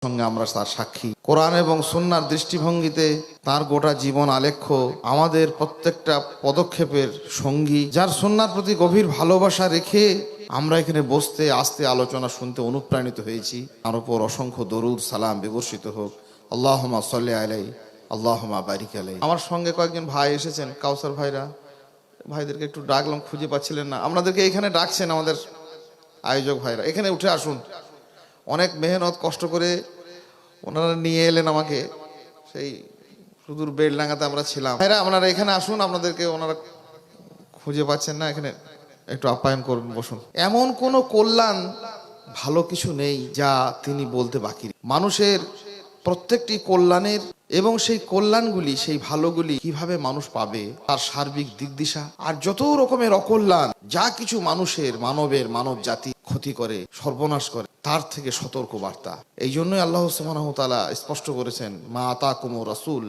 সঙ্গে আমরা তার সাক্ষী। কোরআন এবং সুন্নাহর দৃষ্টিভঙ্গিতে তার গোটা জীবন আলেখ্য আমাদের প্রত্যেকটা পদক্ষেপের সঙ্গী, যার সুন্নাহর প্রতি গভীর ভালোবাসা রেখে আমরা এখানে বসতে আসতে আলোচনা শুনতে অনুপ্রাণিত হয়েছি। তার উপর অসংখ্য দরুদ সালাম বিবর্ষিত হোক। আল্লাহুম্মা সাল্লি আলাইহি আল্লাহুম্মা বারিক আলাইহি। আমার সঙ্গে কয়েকজন ভাই এসেছেন, কাউসার ভাইরা, ভাইদেরকে একটু ডাকলাম, খুঁজে পাচ্ছিলেন না। আপনাদেরকে এখানে ডাকছেন আমাদের আয়োজক ভাইরা, এখানে উঠে আসুন। অনেক মেহনত কষ্ট করে ওনারা নিয়ে এলেন আমাকে, সেই সুদূর বেলডাঙ্গাতে আমরা ছিলাম। ভাইরা আপনারা এখানে আসুন, আপনাদেরকে ওনারা খুঁজে পাচ্ছেন না, এখানে একটু আপ্যায়ন করুন, বসুন। এমন কোনো কল্যাণ ভালো কিছু নেই যা তিনি বলতে বাকি নেই। মানুষের প্রত্যেকটি কল্যাণের এবং সেই কল্যাণগুলি, সেই ভালোগুলি কিভাবে মানুষ পাবে তার সার্বিক দিক দিশা, আর যত রকমের অকল্যাণ যা কিছু মানুষের মানব জাতি ক্ষতি করে, সর্বনাশ করে, তার থেকে সতর্ক বার্তা। এই জন্যই আল্লাহ সুবহানাহু ওয়া তাআলা স্পষ্ট করেছেন, মা আতাকুমুর রাসূল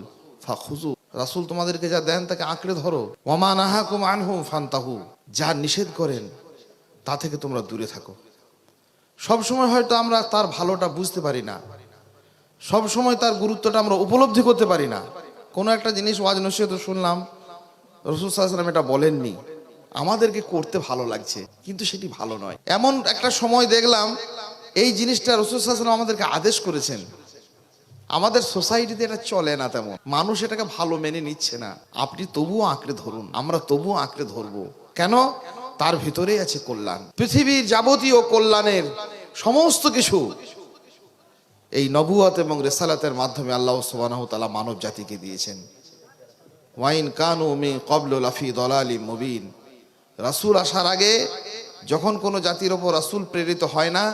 ফাখুযু, রাসূল তোমাদেরকে যা দেন তাকে আঁকড়ে ধরো। ওয়া মা নাহাকুম আনহু ফান্তাহু, যা নিষেধ করেন তা থেকে তোমরা দূরে থাকো। সব সময় হয়তো আমরা তার ভালোটা বুঝতে পারি না, সব সময় তার গুরুত্বটা আমরা উপলব্ধি করতে পারি না। কোনো একটা জিনিস ওয়াজ নসিহত শুনলাম, রাসূল সাল্লাল্লাহু আলাইহি ওয়াসাল্লাম এটা বলেননি, আমাদেরকে করতে ভালো লাগছে, কিন্তু সেটি ভালো নয়। এমন একটা সময় দেখলাম এই জিনিসটা রাসূল সাল্লাল্লাহু আলাইহি ওয়াসাল্লাম আমাদেরকে আদেশ করেছেন। আমাদের সোসাইটিতে এটা চলে না, তেমন মানুষ এটাকে ভালো মেনে নিচ্ছে না। আপনি তবুও আঁকড়ে ধরুন, আমরা তবুও আঁকড়ে ধরবো। কেন? তার ভিতরেই আছে কল্যাণ। পৃথিবীর যাবতীয় কল্যাণের সমস্ত কিছু এই নবুয়ত এবং রিসালাতের মাধ্যমে আল্লাহ সুবহানাহু ওয়া তাআলা মানব জাতিকে দিয়েছেন। ওয়াইন কানু মিন ক্বাবলু লাফি দালালিম মুবিন। রাসূল আসার আগে যখন কোনো জাতির ওপর রাসূল প্রেরিত হয় না,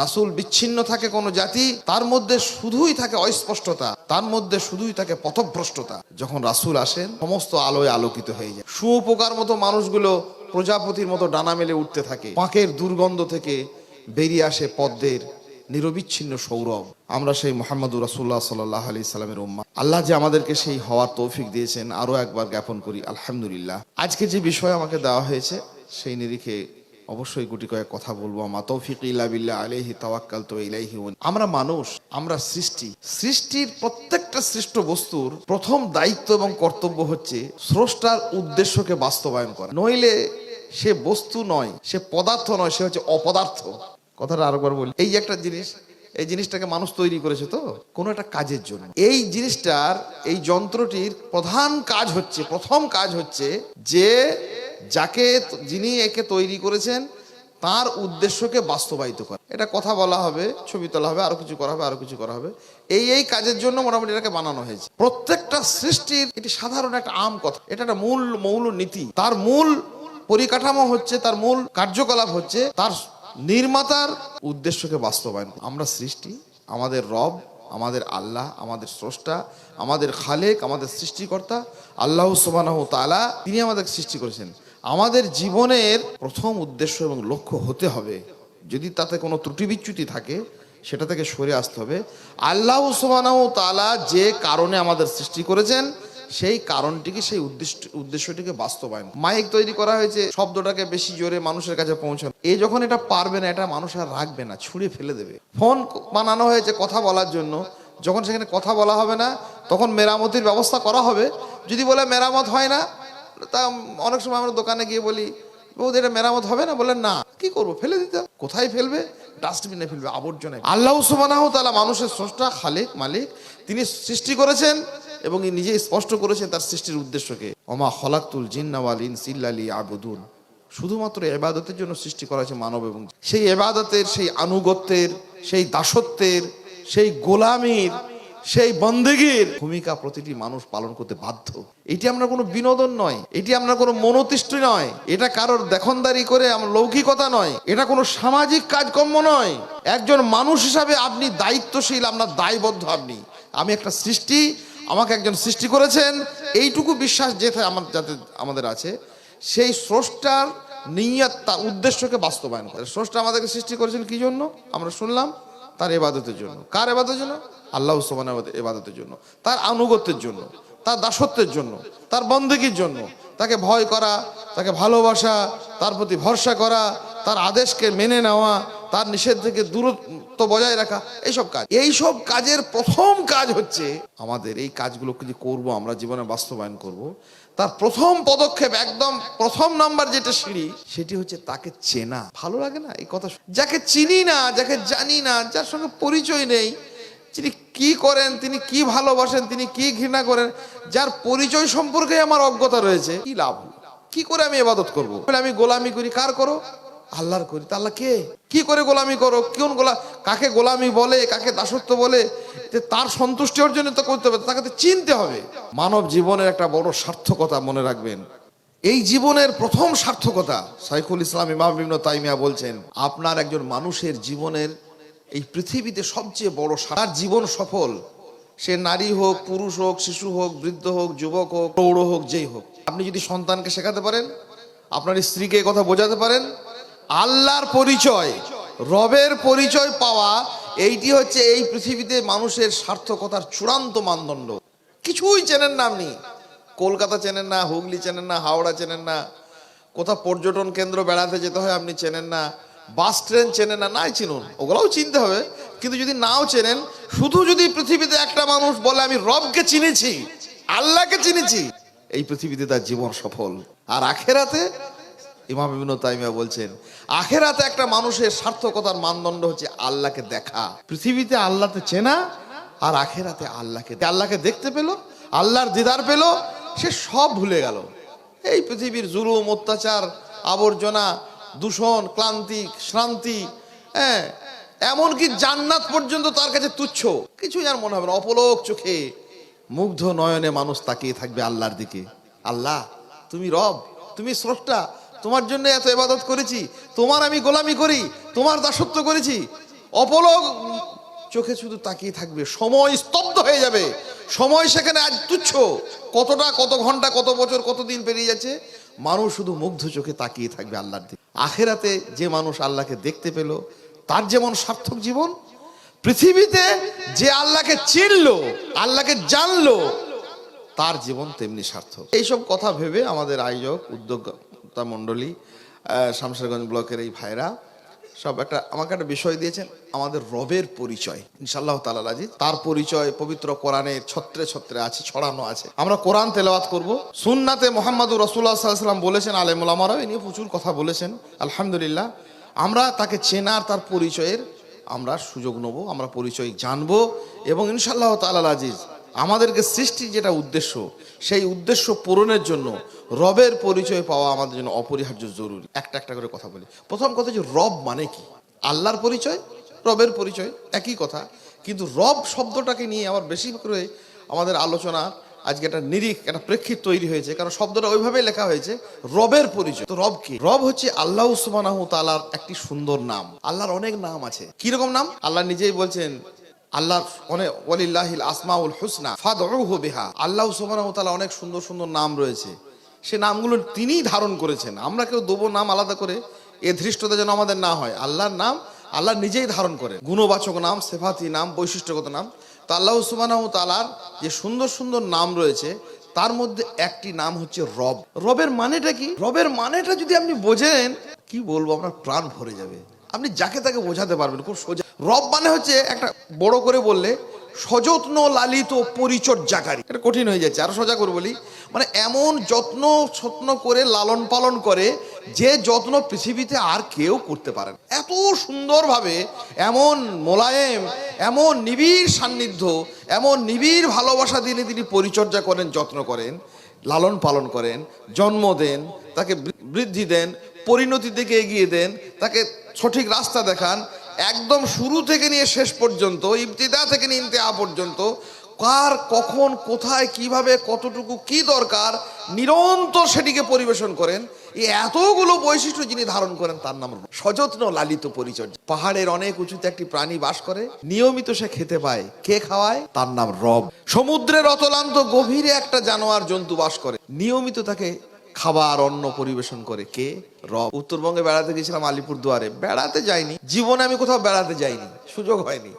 রাসূল বিচ্ছিন্ন থাকে কোনো জাতি, তার মধ্যে শুধুই থাকে অস্পষ্টতা, তার মধ্যে শুধুই থাকে পথভ্রষ্টতা। যখন রাসূল আসেন সমস্ত আলোয় আলোকিত হয়ে যায়। শুঁয়োপোকার মতো মানুষগুলো প্রজাপতির মতো ডানা মেলে উঠতে থাকে। পাঁকের দুর্গন্ধ থেকে বেরিয়ে আসে পদ্মের নিরবিচ্ছিন্ন সৌরভ। আমরা সেই মুহাম্মদুর রাসূলুল্লাহ সাল্লাল্লাহু আলাইহি সাল্লামের উম্মাহ। আল্লাহ যে আমাদেরকে সেই হওয়ার তৌফিক দিয়েছেন, আরো একবার জ্ঞাপন করি আলহামদুলিল্লাহ। আজকে যে বিষয় আমাকে দেওয়া হয়েছে সেই নিরিখে অবশ্যই গুটি কয়েক কথা বলবো। মা তৌফিক ইল্লা বিল্লাহ আলাইহি তাওয়াক্কালতু ওয়া ইলাইহি উনীব। আমরা মানুষ, আমরা সৃষ্টির প্রত্যেকটা সৃষ্ট বস্তুর প্রথম দায়িত্ব এবং কর্তব্য হচ্ছে স্রষ্টার উদ্দেশ্যকে বাস্তবায়ন করা। নইলে সে বস্তু নয়, সে পদার্থ নয়, সে হচ্ছে অপদার্থ। কথাটা আরেকবার বলি, এই একটা জিনিস, এই জিনিসটাকে মানুষ তৈরি করেছে তো কোনো একটা কাজের জন্য। এই জিনিসটার, এই যন্ত্রটির প্রধান কাজ হচ্ছে, প্রথম কাজ হচ্ছে যে যিনি একে তৈরি করেছেন তার উদ্দেশ্যকে বাস্তবায়িত করা। এটা কথা বলা হবে, ছবি তোলা হবে, আরো কিছু করা হবে, আরো কিছু করা হবে। এই কাজের জন্য মোটামুটি এটাকে বানানো হয়েছে। প্রত্যেকটা সৃষ্টির এটি সাধারণ একটা আম কথা, এটা একটা মূল নীতি। তার মূল পরিকাঠামো হচ্ছে, তার মূল কার্যকলাপ হচ্ছে তার নির্মাতার উদ্দেশ্যকে বাস্তবায়ন। আমরা সৃষ্টি, আমাদের রব, আমাদের আল্লাহ, আমাদের স্রষ্টা, আমাদের খালেক, আমাদের সৃষ্টিকর্তা আল্লাহ সুবহানাহু ওয়া তাআলা, তিনি আমাদের সৃষ্টি করেছেন। আমাদের জীবনের প্রথম উদ্দেশ্য এবং লক্ষ্য হতে হবে, যদি তাতে কোনো ত্রুটি বিচ্যুতি থাকে সেটা থেকে সরে আসতে হবে। আল্লাহ সুবহানাহু ওয়া তাআলা যে কারণে আমাদের সৃষ্টি করেছেন সেই কারণটিকে, সেই উদ্দেশ্যটিকে বাস্তবায়ন। মাইক তৈরি করা হয়েছে শব্দটাকে বেশি জোরে মানুষের কাছে পৌঁছানো। যখন এটা পারবে না, এটা মানুষ আর রাখবে না, ছুঁড়ে ফেলে দেবে। ফোন বানানো হয়েছে কথা বলার জন্য, যখন সেখানে কথা বলা হবে না তখন মেরামতির ব্যবস্থা করা হবে। যদি বলে মেরামত হয় না, তা অনেক সময় আমরা দোকানে গিয়ে বলি, বৌদি এটা মেরামত হবে না, বলেন না, কি করবো, ফেলে দিতে। কোথায় ফেলবে? ডাস্টবিনে ফেলবে, আবর্জনায়। আল্লাহ সুবহানাহু ওয়া তাআলা মানুষের স্রষ্টা, খালেক, মালিক, তিনি সৃষ্টি করেছেন এবং নিজে স্পষ্ট করেছেন তার সৃষ্টির উদ্দেশ্যকে। ওমা খলাকতুল জিন্না ওয়াল ইনসা ইল্লা লিয়াবুদুন। শুধুমাত্র ইবাদতের জন্য সৃষ্টি করা হয়েছে মানব, এবং সেই ইবাদতের, সেই আনুগত্যের, সেই দাসত্বের, সেই গোলামীর, সেই বন্দেগীর ভূমিকা প্রতিটি মানুষ পালন করতে বাধ্য। এটি আমরা কোনো বিনোদন নয়, এটি আমরা কোনো মনোতৃষ্টি নয়, এটা কারোর দেখনদারি করে আমরা লৌকিকতা নয়, এটা কোনো সামাজিক কাজকর্ম নয়। একজন মানুষ হিসাবে আপনি দায়িত্বশীল, আপনার দায়বদ্ধ। আমি একটা সৃষ্টি, আমাকে একজন সৃষ্টি করেছেন, এইটুকু বিশ্বাস যাতে আমাদের আছে, সেই স্রষ্টার নিয়ত, তার উদ্দেশ্যকে বাস্তবায়ন করে। স্রষ্টা আমাদেরকে সৃষ্টি করেছেন কি জন্য? আমরা শুনলাম, তার ইবাদতের জন্য। কার ইবাদতের জন্য? আল্লাহ সুবহানাহু ওয়া তাআলার ইবাদতের জন্য, তার আনুগত্যের জন্য, তার দাসত্বের জন্য, তার বন্দেগীর জন্য। তাকে ভয় করা, তাকে ভালোবাসা, তার প্রতি ভরসা করা, তার আদেশকে মেনে নেওয়া, তার নিষেধ থেকে দূরত্ব বজায় রাখা, এইসব কাজের প্রথম কাজ হচ্ছে আমাদের এই কাজগুলোকে যে করবো আমরা জীবনে বাস্তবায়ন করব, তার প্রথম পদক্ষেপ, একদম প্রথম নাম্বার যেটা সিঁড়ি, সেটি হচ্ছে তাকে চেনা। ভালো লাগে না এই কথা? যাকে চিনি না, যাকে জানি না, যার সঙ্গে পরিচয় নেই, তিনি কি করেন, তিনি কি ভালোবাসেন, তিনি কি ঘৃণা করেন, যার পরিচয় সম্পর্কে আমার অজ্ঞতা রয়েছে, কি লাভ? কি করে আমি ইবাদত করব? আমি গোলামি করি, কার করো? আল্লাহর করি। তা আল্লাহ কে? কি করে গোলামি করো? কাকে গোলামি বলে, কাকে দাসত্ব বলে, তার সন্তুষ্টি অর্জনে তো করতে হবে, তাকে তো চিনতে হবে। মানব জীবনের একটা বড় সার্থকতা মনে রাখবেন, এই জীবনের প্রথম সার্থকতা, শাইখুল ইসলাম ইমাম ইবনে তাইমিয়া বলছেন, আপনার একজন মানুষের জীবনের এই পৃথিবীতে সবচেয়ে বড় তার জীবন সফল, সে নারী হোক, পুরুষ হোক, শিশু হোক, বৃদ্ধ হোক, যুবক হোক, প্রৌঢ় হোক, যেই হোক, আপনি যদি সন্তানকে শেখাতে পারেন, আপনার স্ত্রীকে কথা বোঝাতে পারেন, আল্লাহর পরিচয়, রবের পরিচয় পাওয়া, এইটি হচ্ছে এই পৃথিবীতে মানুষের সার্থকতার চূড়ান্ত মানদণ্ড। কিছুই চেনেন না আপনি, কলকাতা চেনেন না, হুগলি চেনেন না, হাওড়া চেনেন না, কোথাও পর্যটন কেন্দ্র বেড়াতে যেতে হয় আপনি চেনেন না, বাস ট্রেন চেনেন না, নাই চিনুন, ওগুলোও চিনতে হবে। কিন্তু যদি নাও চেনেন, শুধু যদি পৃথিবীতে একটা মানুষ বলে আমি রবকে চিনেছি, আল্লাহকে চিনেছি, এই পৃথিবীতে তার জীবন সফল। আর আখেরাতে, ইমাম ইবনে তাইমিয়া বলছেন, আখেরাতে একটা মানুষের সার্থকতার মানদণ্ড হচ্ছে আল্লাহকে দেখা। পৃথিবীতে আল্লাহকে চেনা, আর আখেরাতে আল্লাহকে দেখতে পেল, আল্লাহর দিদার পেল, সে সব ভুলে গেল। এই পৃথিবীর জুলুম, অত্যাচার, আবর্জনা, দূষণ, ক্লান্তি, শ্রান্তি, এমনকি জান্নাত পর্যন্ত তার কাছে তুচ্ছ, কিছুই আর মনে হবে না। অপলক চোখে, মুগ্ধ নয়নে মানুষ তাকিয়ে থাকবে আল্লাহর দিকে। আল্লাহ, তুমি রব, তুমি স্রষ্টা, তোমার জন্য এত ইবাদত করেছি, তোমার আমি গোলামি করি, তোমার দাসত্ব করেছি। অপলক চোখে শুধু তাকিয়ে থাকবে, সময় স্তব্ধ হয়ে যাবে, সময় সেখানে আজ তুচ্ছ। কত ঘন্টা, কত বছর, কত দিন পেরিয়ে যাচ্ছে, মানুষ শুধু মুগ্ধ চোখে তাকিয়ে থাকবে আল্লাহর দিকে। আখেরাতে যে মানুষ আল্লাহকে দেখতে পেল, তার যেমন সার্থক জীবন, পৃথিবীতে যে আল্লাহকে চিনলো, আল্লাহকে জানলো, তার জীবন তেমনি সার্থক। এইসব কথা ভেবে আমাদের আয়োজক, উদ্যোক্তা মণ্ডলী, শামশেরগঞ্জ ব্লকের এই ভাইরা সব আমাকে একটা বিষয় দিয়েছেন, আমাদের রবের পরিচয়, ইনশাআল্লাহ তাআলা আজিজ। তার পরিচয় পবিত্র কোরআনের ছত্রে ছত্রে আছে, ছড়ানো আছে। আমরা কোরআন তেলাওয়াত করব। সুন্নাতে মুহাম্মদুর রাসূলুল্লাহ সাল্লাল্লাহু আলাইহি ওয়াসাল্লাম বলেছেন, আলেম ওলামারাও এ নিয়ে প্রচুর কথা বলেছেন। আলহামদুলিল্লাহ, আমরা তাকে চেনার, তার পরিচয়ের আমরা সুযোগ নেব, আমরা পরিচয় জানবো, এবং ইনশাআল্লাহ তাআলা আজিজ আমাদেরকে সৃষ্টির যেটা উদ্দেশ্য, সেই উদ্দেশ্য পূরণের জন্য রবের পরিচয় পাওয়া আমাদের জন্য অপরিহার্য জরুরি। একটা করে কথা বলি। প্রথম কথা যে রব মানে কি? আল্লাহর পরিচয়, রবের পরিচয় একই কথা, কিন্তু রব শব্দটাকে নিয়ে আবার বেশি করে আমাদের আলোচনা আজকে একটা একটা প্রেক্ষিত তৈরি হয়েছে, কারণ শব্দটা ওইভাবেই লেখা হয়েছে, রবের পরিচয়। তো রব কি? রব হচ্ছে আল্লাহ সুবহানাহু ওয়া তাআলার একটি সুন্দর নাম। আল্লাহর অনেক নাম আছে। কিরকম নাম? আল্লাহ নিজেই বলছেন, আল্লাহর অনেক, ওয়ালিল্লাহিল আসমাউল হুসনা ফাদউহু বিহা। আল্লাহ সুবহানাহু ওয়া তাআলা অনেক সুন্দর সুন্দর নাম রয়েছে, সে নামগুলো তিনিই ধারণ করেছেন। আমরা কেউ দেবো নাম আলাদা করে, এ ধৃষ্টতা যেন আমাদের না হয়। আল্লাহর নাম আল্লাহ নিজেই ধারণ করে, গুণবাচক নাম, সেফাতি নাম, বৈশিষ্ট্যগত নাম। তো আল্লাহ সুবহানাহু ওয়া তাআলার যে সুন্দর সুন্দর নাম রয়েছে, তার মধ্যে একটি নাম হচ্ছে রব। রবের মানেটা কি? রবের মানেটা যদি আপনি বোঝেন, কি বলবো, আপনার প্রাণ ভরে যাবে। আপনি যাকে তাকে বোঝাতে পারবেন খুব সোজা। রব মানে হচ্ছে, একটা বড় করে বললে, সযত্ন লালিত পরিচর্যাকারী। এটা কঠিন হয়ে যাচ্ছে, আরো সোজা করে বলি, মানে এমন যত্ন করে লালন পালন করে, যে যত্ন পৃথিবীতে আর কেউ করতে পারে না। এত সুন্দরভাবে, এমন মোলায়েম, এমন নিবিড় সান্নিধ্য, এমন নিবিড় ভালোবাসা দিয়ে তিনি পরিচর্যা করেন, যত্ন করেন, লালন পালন করেন, জন্ম দেন, তাকে বৃদ্ধি দেন, পরিণতি দিকে এগিয়ে দেন, তাকে সঠিক রাস্তা দেখান, একদম শুরু থেকে নিয়ে শেষ পর্যন্ত, ইবতিদা থেকে নিয়ে ইন্তেহা পর্যন্ত, কার কখন কোথায় কিভাবে কতটুকু কি দরকার, নিরন্তর সেটিকে পরিবেশন করেন। এই এতগুলো বৈশিষ্ট্য যিনি ধারণ করেন, তার নাম সযত্ন লালিত পরিচর্যা। পাহাড়ের অনেক উঁচুতে একটি প্রাণী বাস করে, নিয়মিত সে খেতে পায়, কে খাওয়ায়? তার নাম রব। সমুদ্রের অতলান্ত গভীরে একটা জানোয়ার জন্তু বাস করে, নিয়মিত তাকে খাবার অন্ন পরিবেশন করে, কে? রব। উত্তরবঙ্গে বেড়াতে গেছিলাম, আলিপুরদুয়ারে। বেড়াতে যাইনি, জীবনে আমি কোথাও বেড়াতে যাইনি, সুযোগ হয়নি।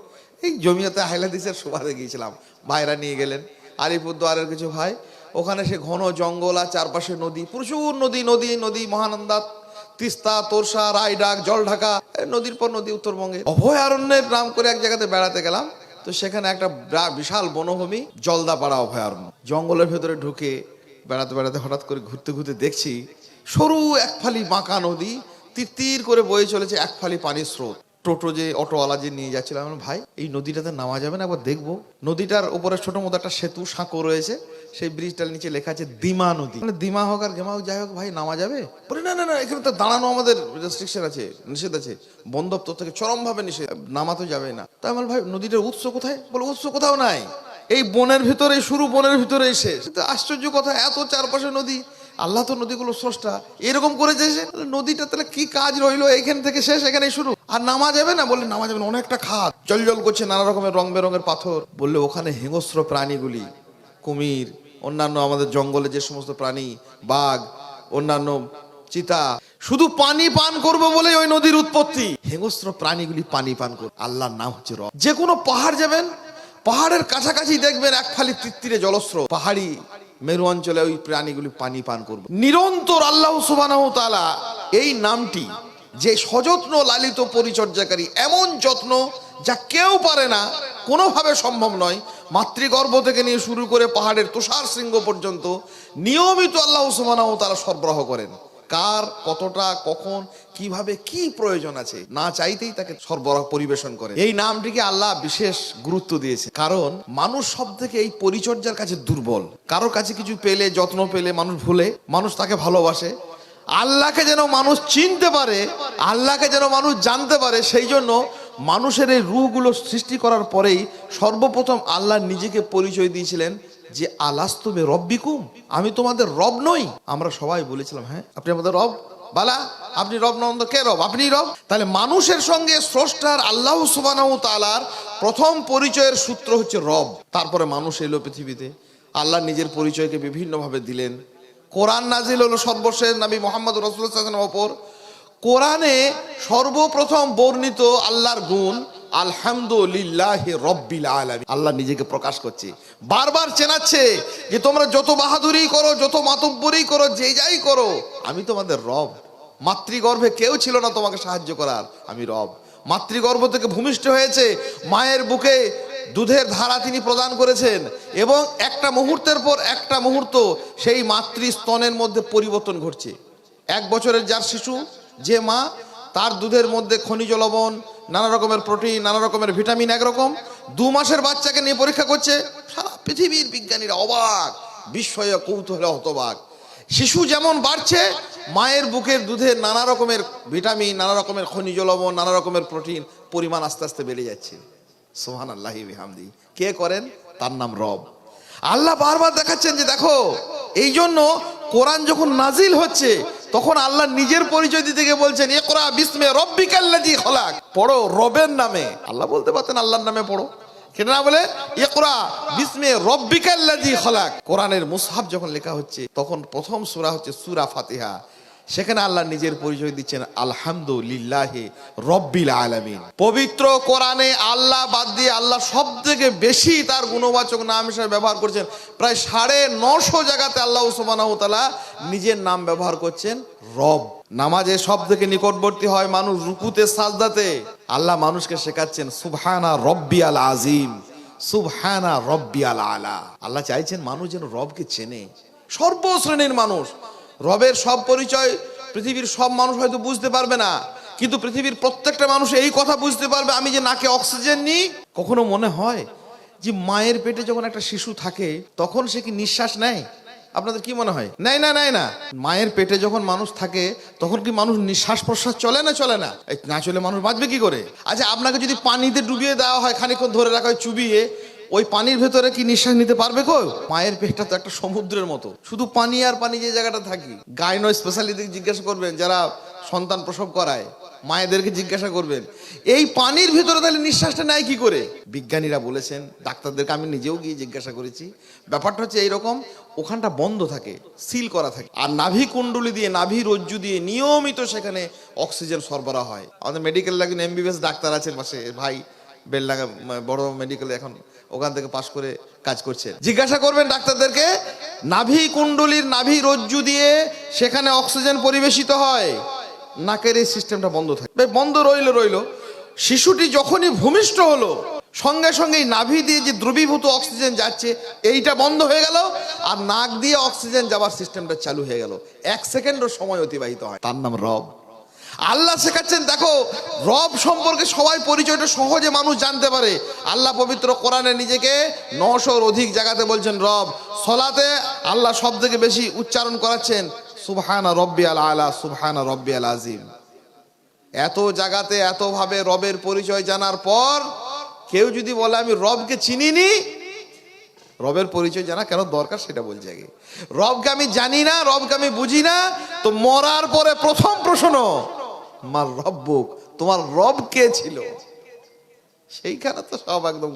এই জমিয়তে হাইলাদিসের সুবাদে গিয়েছিলাম, ভাইরা নিয়ে গেলেন। আলিপুরদুয়ারের কিছু ভাই, ওখানে সে ঘন জঙ্গল আর চারপাশে নদী, প্রচুর নদী, মহানন্দা, তিস্তা, তোরসা, রায়ডাক, জলঢাকা, নদীর পর নদী উত্তরবঙ্গে। অভয়ারণ্যের নাম করে এক জায়গাতে বেড়াতে গেলাম, তো সেখানে একটা বিশাল বনভূমি, জলদাপাড়া অভয়ারণ্য। জঙ্গলের ভেতরে ঢুকে বেড়াতে বেড়াতে হঠাৎ করে ঘুরতে ঘুরতে দেখছি সরু এক ফালি বাঁকা নদী তির করে বয়ে চলেছে, এক ফালি পানির স্রোত। টোটো যে অটোওয়ালা যে নিয়ে যাচ্ছিলাম, ভাই এই নদীটাতে নামা যাবে না, একবার দেখবো। নদীটার উপরে ছোট মতো একটা সেতু, সাঁকো রয়েছে, সেই ব্রিজটার নিচে লেখা আছে দিমা নদী। মানে দিমা হোক আর গেমা হোক, যাই হোক, ভাই নামা যাবে? বলে না না না, এখানে তো দাঁড়ানো আমাদের রেস্ট্রিকশন আছে, নিষেধ আছে, বন দপ্তর থেকে চরম ভাবে নিষেধ, নামা তো যাবে না। তাই আমার ভাই নদীটার উৎস কোথায়? বলে উৎস কোথাও নাই, এই বনের ভিতরে শুরু, বনের ভিতরে শেষ। আশ্চর্য কথা, এত চারপাশে নদী, আল্লাহ তো নদীগুলো স্রষ্টা, এরকম করেছে যে নদীটা তাহলে কি কাজ রইলো, এখান থেকে শেষ এখানে শুরু, আর নামা যাবে না? বললে নামা যাবে না, অনেকটা খাদ জল জল করছে, নানা রকমের রং বেরঙের পাথর। বললে ওখানে হিংস্র প্রাণীগুলি, কুমির, অন্যান্য আমাদের জঙ্গলে যে সমস্ত প্রাণী, বাঘ, অন্যান্য চিতা, শুধু পানি পান করবে বলে ওই নদীর উৎপত্তি। হিংস্র প্রাণীগুলি পানি পান করবে। আল্লাহর নাম হচ্ছে রব। যে কোনো পাহাড় যাবেন, পাহাড়ের কাছাকাছি দেখবেন এক ফালি তিত্তিরে জলস্রোত, পাহাড়ি মেরু অঞ্চলে ওই প্রাণীগুলি পানি পান করবে নিরন্তর। আল্লাহ সুবহানাহু ওয়া তাআলা এই নামটি যে সযত্ন লালিত পরিচর্যাকারী, এমন যত্ন যা কেউ পারে না, কোনোভাবে সম্ভব নয়। মাতৃগর্ভ থেকে নিয়ে শুরু করে পাহাড়ের তুষার শৃঙ্গ পর্যন্ত নিয়মিত আল্লাহ সুবহানাহু ওয়া তাআলা সরবরাহ করেন। কার কতটা, কখন, কিভাবে, কি প্রয়োজন আছে, না চাইতেই তাকে সরবরাহ পরিবেশন করে। এই নামটিকে আল্লাহ বিশেষ গুরুত্ব দিয়েছে, কারণ মানুষ সব থেকে এই পরিচর্যার কাছে দুর্বল। কারোর কাছে কিছু পেলে, যত্ন পেলে মানুষ ভুলে, মানুষ তাকে ভালোবাসে। আল্লাহকে যেন মানুষ চিনতে পারে, আল্লাহকে যেন মানুষ জানতে পারে, সেই জন্য মানুষের এই রূহগুলো সৃষ্টি করার পরেই সর্বপ্রথম আল্লাহ নিজেকে পরিচয় দিয়েছিলেন যে আলাস্তু বিরব্বিকুম, আমি তোমাদের রব নই? আমরা সবাই বলেছিলাম হ্যাঁ আপনি আমাদের রব। বালা, আপনি রব নন তো কে রব? আপনি রব। তাহলে মানুষের সঙ্গে স্রষ্টার আল্লাহ সুবহানাহু ওয়া তাআলার প্রথম পরিচয়ের সূত্র হচ্ছে রব। তারপরে মানুষ এলো পৃথিবীতে, আল্লাহ নিজের পরিচয়কে বিভিন্নভাবে দিলেন। কোরআন নাজিল হলো সর্বশেষ নবী মুহাম্মদ রাসূলুল্লাহ সাল্লাল্লাহু আলাইহি ওয়াসাল্লামের ওপর। কোরআনে সর্বপ্রথম বর্ণিত আল্লাহর গুণ আলহামদুলিল্লাহি রাব্বিল আলামিন। আল্লাহ নিজেকে প্রকাশ করছে, বারবার চেনাচ্ছে যে তোমরা যত বাহাদুরি করো, যত মাতব্বরি করো, যে যাই করো, আমি তোমাদের রব। মাতৃগর্ভে কেউ ছিল না তোমাকে সাহায্য করার, আমি রব। মাতৃগর্ভ থেকে ভূমিষ্ঠ হয়েছে, মায়ের বুকে দুধের ধারা তিনি প্রদান করেছেন, এবং একটা মুহূর্তের পর একটা মুহূর্ত সেই মাতৃস্তনের মধ্যে পরিবর্তন ঘটছে। 1 বছরের যার শিশু, যে মা, তার দুধের মধ্যে খনিজ লবণ, নানা রকমের প্রোটিন, নানা রকমের ভিটামিন একরকম। 2 মাসের বাচ্চাকে নিয়ে পরীক্ষা করছে, সারা পৃথিবীর বিজ্ঞানীরা অবাক, বিস্ময়ে কৌতূহলে হতবাক। শিশু যেমন বাড়ছে, মায়ের বুকের দুধের নানা রকমের ভিটামিন, নানা রকমের খনিজ লবণ, নানা রকমের প্রোটিন পরিমাণ আস্তে আস্তে বেড়ে যাচ্ছে। সুবহানাল্লাহি বিহামদি। কে করেন? তার নাম রব। আল্লাহ বারবার দেখাচ্ছেন যে দেখো, এই জন্য কোরআন যখন নাজিল হচ্ছে তখন আল্লাহ নিজের পরিচয় দিতে গিয়ে বলছেন ইকরা বিসমি রাব্বিকাল্লাযী খলাক, পড়ো রবের নামে। আল্লাহ বলতে পারতেন আল্লাহর নামে পড়ো, কেন না বলে ইকরা বিসমি রাব্বিকাল্লাযী খলাক। কোরআনের মুসহাফ যখন লেখা হচ্ছে তখন প্রথম সূরা হচ্ছে সূরা ফাতিহা। সেখানে আল্লাহ নিজের পরিচয় দিচ্ছেন আলহামদুলিল্লাহি রাব্বিল আলামিন। পবিত্র কোরআনে আল্লাহ বাদ দিয়ে আল্লাহ সব থেকে বেশি তার গুণবাচক নাম হিসেবে ব্যবহার করছেন। প্রায় 950 জায়গাতে আল্লাহ সুবহানাহু ওয়া তাআলা নিজের নাম ব্যবহার করছেন রব। নামাজে সব থেকে নিকটবর্তী হয় মানুষ রুকুতে, সাজদাতে। আল্লাহ মানুষকে শেখাচ্ছেন সুবহানা রব্বিয়াল আযীম, সুবহানা রব্বিয়াল আলা। আল্লাহ চাইছেন মানুষ যেন রবকে চেনে, সর্বশ্রেণীর মানুষ। রবের সব পরিচয় পৃথিবীর সব মানুষ হয়তো বুঝতে পারবে না, কিন্তু পৃথিবীর প্রত্যেকটা মানুষ এই কথা বুঝতে পারবে, আমি যে নাকে অক্সিজেন নিই। কখনো মনে হয় যে মায়ের পেটে যখন একটা শিশু থাকে তখন সে কি নিঃশ্বাস নেয়? আপনাদের কি মনে হয়? নেয় না, নেয় না। মায়ের পেটে যখন মানুষ থাকে তখন কি মানুষ নিঃশ্বাস প্রশ্বাস চলে না? চলে না। না চলে মানুষ বাঁচবে কি করে? আচ্ছা, আপনাকে যদি পানিতে ডুবিয়ে দেওয়া হয়, খানিকক্ষণ ধরে রাখা হয় চুবিয়ে, ওই পানির ভেতরে কি নিঃশ্বাস নিতে পারবে কো? মায়ের পেটটা তো একটা সমুদ্রের মতো, শুধু পানি আর পানি। যে জায়গাটা থাকি, গাইনো স্পেশালিস্টদের জিজ্ঞাসা করবেন যারা সন্তান প্রসব করায়, মায়েদেরকে জিজ্ঞাসা করবেন এই পানির ভিতরে তাহলে নিঃশ্বাসটা নেয় কি করে? বিজ্ঞানীরা বলেছেন, ডাক্তারদেরকে আমি নিজেও গিয়ে জিজ্ঞাসা করেছি, ব্যাপারটা হচ্ছে এইরকম, ওখানটা বন্ধ থাকে, সিল করা থাকে, আর নাভি কুণ্ডলী দিয়ে, নাভি রজ্জু দিয়ে নিয়মিত সেখানে অক্সিজেন সরবরাহ হয়। আমাদের মেডিকেল একজন MBBS ডাক্তার আছেন পাশে, ভাই বেলডাঙ্গা বড় মেডিকেলে এখন ওখান থেকে পাশ করে কাজ করছেন। জিজ্ঞাসা করবেন ডাক্তারদেরকে, নাভি কুণ্ডলীর নাভি রজ্জু দিয়ে সেখানে অক্সিজেন পরিবেশিত হয়, নাকের এই সিস্টেমটা বন্ধ থাকে, বন্ধ রইলো। শিশুটি যখনই ভূমিষ্ঠ হলো সঙ্গে সঙ্গেই নাভি দিয়ে যে দ্রবীভূত অক্সিজেন যাচ্ছে এইটা বন্ধ হয়ে গেল, আর নাক দিয়ে অক্সিজেন যাওয়ার সিস্টেমটা চালু হয়ে গেল। 1 সেকেন্ডও সময় অতিবাহিত হয়। তার নাম রব। আল্লাহ শেখাচ্ছেন, দেখো রব সম্পর্কে সবাই পরিচয়টা সহজে মানুষ জানতে পারে। আল্লাহ পবিত্র কোরআনে নিজেকে 900-র অধিক জায়গাতে বলছেন রব। সলাতে আল্লাহ সব থেকে বেশি উচ্চারণ করাচ্ছেন সুবহানা রব্বিয়াল আলা, সুবহানা রব্বিয়াল আজিম। এত জায়গাতে এতভাবে রবের পরিচয় জানার পর কেউ যদি বলে আমি রবকে চিনিনি, রবের পরিচয় জানা কেন দরকার সেটা বলছে আগে। রবকে আমি জানি না, রবকে আমি বুঝি না, তো মরার পরে প্রথম প্রশ্ন মার রব্বুক, তোমার রব কে ছিল? সেইখানে তো সব একদম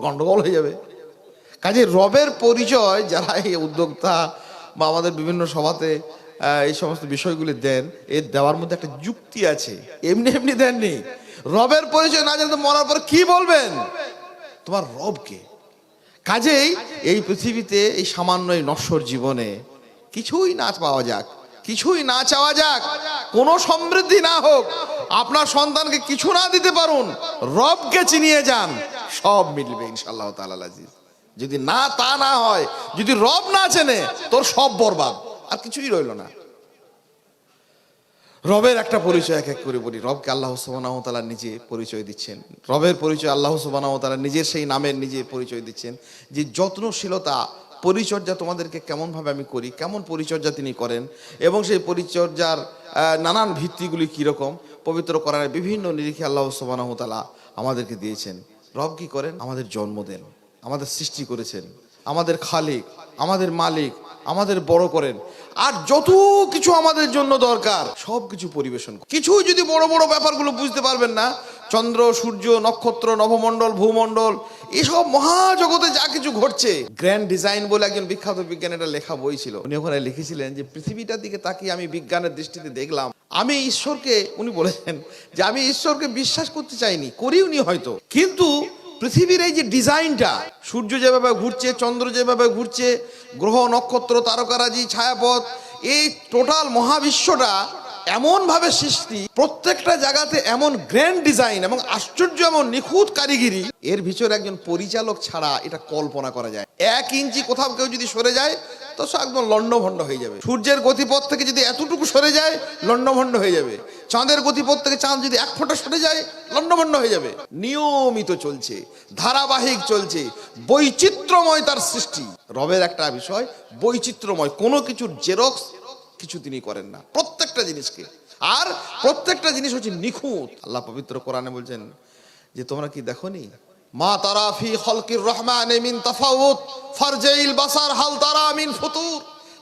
গন্ডগোল হয়ে যাবে। কাজে রবের পরিচয় যারা এই উদ্যোক্তা বা আমাদের বিভিন্ন সভাতে এই সমস্ত বিষয়গুলি দেন, এর দেওয়ার মধ্যে একটা যুক্তি আছে, এমনি এমনি দেননি। রবের পরিচয় না জানতে মরার পর কি বলবেন তোমার রবকে? কাজেই এই পৃথিবীতে এই সামান্য এই নশ্বর জীবনে কিছুই না পাওয়া যাক, কিছুই না চাওয়া যাক, কোনো সমৃদ্ধি না হোক, আপনার সন্তানকে কিছু না দিতে পারুন, রবকে চিনিয়ে যান, সব মিলবে ইনশাআল্লাহ তাআলা আজিজ। যদি না তা না হয়, যদি রব না চেনে, তোর সব বরবাদ, আর কিছুই রইল না। রবের একটা পরিচয় এক এক করে বলি। রবকে আল্লাহ সুবহানাহু ওয়া তাআলা নিজে পরিচয় দিচ্ছেন। রবের পরিচয় আল্লাহ সুবহানাহু ওয়া তাআলা নিজের সেই নামের নিজে পরিচয় দিচ্ছেন যে যত্নশীলতা, পরিচর্যা তোমাদেরকে কেমন ভাবে আমি করি, কেমন পরিচর্যা তিনি করেন, এবং সেই পরিচর্যার নানান ভিত্তিগুলি কীরকম পবিত্র কোরআনের বিভিন্ন নিরিখে আল্লাহ সুবহানাহু ওয়া তাআলা আমাদেরকে দিয়েছেন। রব কি করেন? আমাদের জন্ম দেন, আমাদের সৃষ্টি করেছেন, আমাদের খালিক, আমাদের মালিক, আমাদের বড় করেন, আর যত কিছু আমাদের জন্য দরকার সব কিছু পরিবেশন। কিছুই যদি বড় বড় ব্যাপারগুলো বুঝতে পারবেন না, চন্দ্র, সূর্য, নক্ষত্র, নভমণ্ডল, ভূমণ্ডল, এসব মহাজগতে যা কিছু ঘটছে, গ্র্যান্ড ডিজাইন বলে একজন বিখ্যাত বিজ্ঞানী একটা লেখা বই ছিল, উনি ওখানে লিখেছিলেন যে পৃথিবীটার দিকে তাকিয়ে আমি বিজ্ঞানের দৃষ্টিতে দেখলাম, আমি ঈশ্বরকে, উনি বলেছেন যে আমি ঈশ্বরকে বিশ্বাস করতে চাইনি, করিওনি হয়তো, কিন্তু পৃথিবীর এই যে ডিজাইনটা, সূর্য যেভাবে ঘুরছে, চন্দ্র যেভাবে ঘুরছে, গ্রহ, নক্ষত্র, তারকারাজি, ছায়াপথ, এই টোটাল মহাবিশ্বটা এমন ভাবে সৃষ্টি, প্রত্যেকটা জায়গাতে এমন গ্র্যান্ড ডিজাইন এবং আশ্চর্য এমন নিখুঁত কারিগরি, এর ভিতরে একজন পরিচালক ছাড়া এটা কল্পনা করা যায়। 1 ইঞ্চি কোথাও কেউ যদি সরে যায় তো সে একদম লণ্ডভণ্ড হয়ে যাবে। সূর্যের গতিপথ থেকে যদি এতটুকু সরে যায় লণ্ডভণ্ড হয়ে যাবে। চাঁদের গতিপথ থেকে চাঁদ যদি 1 ফোঁটা সরে যায় লণ্ডভণ্ড হয়ে যাবে। নিয়মিত চলছে, ধারাবাহিক চলছে, বৈচিত্র্যময় তার সৃষ্টি। রবের একটা বিষয় বৈচিত্র্যময়, কোনো কিছুর জেরক্স কিছু তিনি করেন না, প্রত্যেকটা জিনিসকে, আর প্রত্যেকটা জিনিস হচ্ছে নিখুঁত। আল্লাহ পবিত্র কোরআনে বলছেন যে তোমরা কি দেখোনি, মা তারা ফি খালকির রহমানে মিন তাফাউত ফারজাইল বাসার হাল তারা মিন ফুতুর।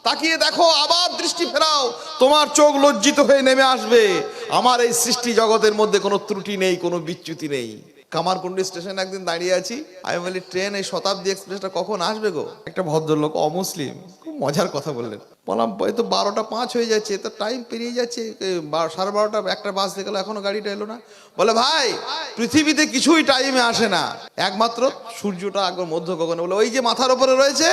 তাকিয়ে দেখো, আবার দৃষ্টি ফেরাও, তোমার চোখ লজ্জিত হয়ে নেমে আসবে, আমার এই সৃষ্টি জগতের মধ্যে কোনো ত্রুটি নেই, কোনো বিচ্যুতি নেই। কামারকুন্ডি স্টেশনে একদিন দাঁড়িয়ে আছি, আমি বলি ট্রেন এই শতাব্দী এক্সপ্রেসটা কখন আসবে গো? একটা ভদ্রলোক অমুসলিম খুব মজার কথা বললেন। বললাম এই তো 12:05 হয়ে যাচ্ছে, তো টাইম পেরিয়ে যাচ্ছে, 12:30 একটা বাজতে গেল, এখনো গাড়িটা এলো না। বলে ভাই পৃথিবীতে কিছুই টাইমে আসে না, একমাত্র সূর্যটা একবার মধ্য গগনে, বলে ওই যে মাথার উপরে রয়েছে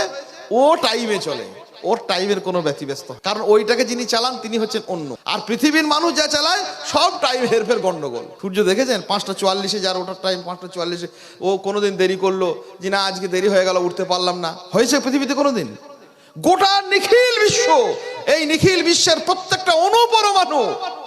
ও টাইমে চলে, ওর টাইমের কোনো ব্যতিব্যস্ত, কারণ ওইটাকে যিনি চালান তিনি হচ্ছেন অন্য, আর পৃথিবীর মানুষ যা চালায় সব টাইম হেরফের গন্ডগোল। সূর্য দেখেছেন 5:44 যার ওঠার টাইম 5:44, ও কোনোদিন দেরি করলো যে না আজকে দেরি হয়ে গেল উঠতে পারলাম না, হয়েছে পৃথিবীতে কোনোদিন? গোটা নিখিল বিশ্ব, এই নিখিল বিশ্বের প্রত্যেকটা অনুপরমাণু